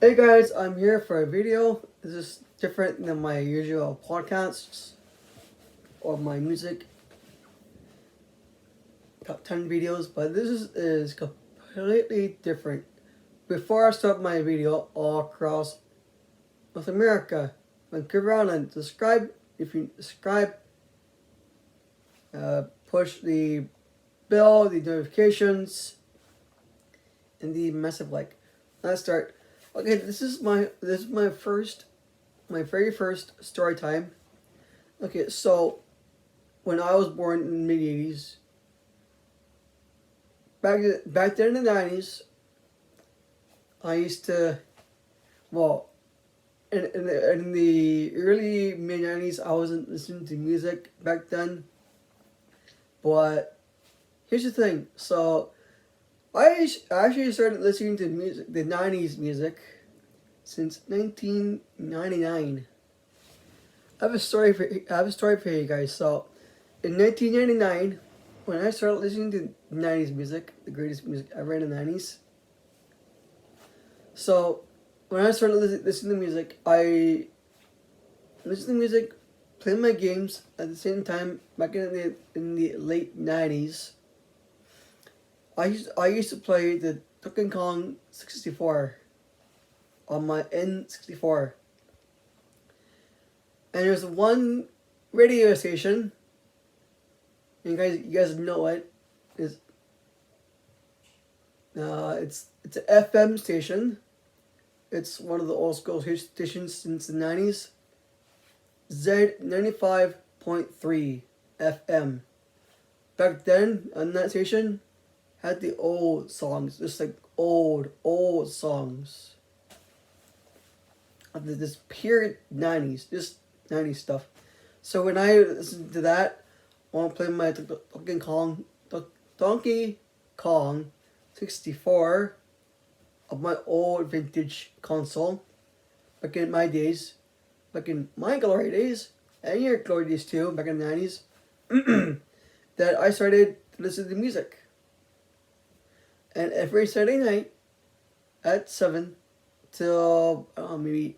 Hey guys, I'm here for a video. This is different than my usual podcasts or my music top 10 videos, but this is completely different. Before I start my video all across North America, go around and subscribe. If you subscribe, push the bell, the notifications, and the massive like. Let's start. Okay, this is my very first story time. Okay, so when I was born in the mid '80s, back then in the '90s, I used to, well, in the early mid '90s, I wasn't listening to music back then. But here's the thing. So I actually started listening to music, the '90s music, since 1999. I have a story for you guys. So, in 1999, when I started listening to '90s music, the greatest music ever in the '90s. So, when I started listening to music, I listened to music, played my games at the same time. Back in the late '90s, I used to play the Donkey Kong 64 on my N64. And there's one radio station, and you guys know it. It's an FM station. It's one of the old school stations since the '90s. Z95.3 FM. Back then, on that station, had the old songs, just like old songs of this pure '90s, just '90s stuff. So when I listen to that, I want to play my Donkey Kong 64 of my old vintage console. Back in my days, back in my glory days, and your glory days too, back in the '90s, that I started to listen to music. And every Saturday night at 7 till maybe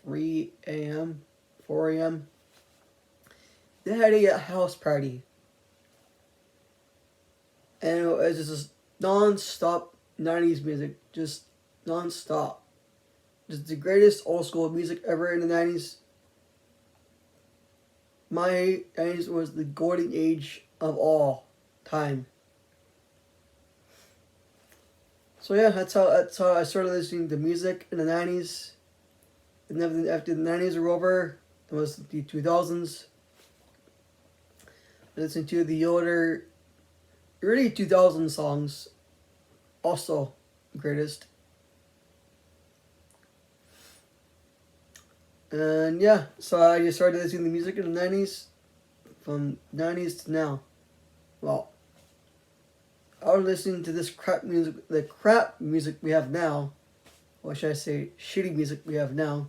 3 a.m., 4 a.m., they had a house party. And it was just non-stop 90s music, just non-stop. Just the greatest old school music ever in the 90s. My 90s was the golden age of all time. So yeah, that's how I started listening to music in the '90s. And then after the '90s were over, it was the 2000s. I listened to the older, early 2000 songs, also greatest. And yeah, so I just started listening to music in the '90s, from '90s to now. Well, I was listening to this crap music, the crap music we have now, or should I say, shitty music we have now.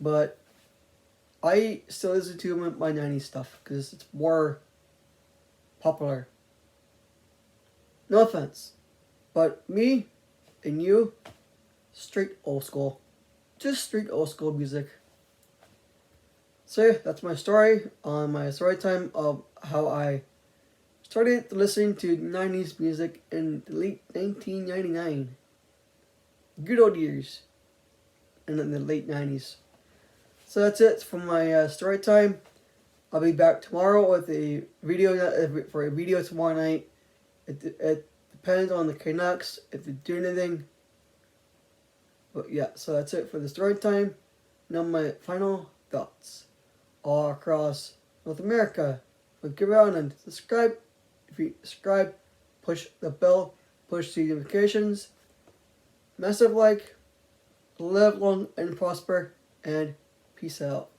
But I still listen to my '90s stuff because it's more popular. No offense, but me and you, straight old school, just straight old school music. So yeah, that's my story on my story time of how I started listening to '90s music in the late 1999. Good old years. And in the late '90s. So that's it for my story time. I'll be back tomorrow with a video tomorrow night. It depends on the Canucks if they do anything. But yeah, so that's it for the story time. Now my final thoughts all across North America. But get around and subscribe. If you subscribe, push the bell, push the notifications. Massive like, live long and prosper, and peace out.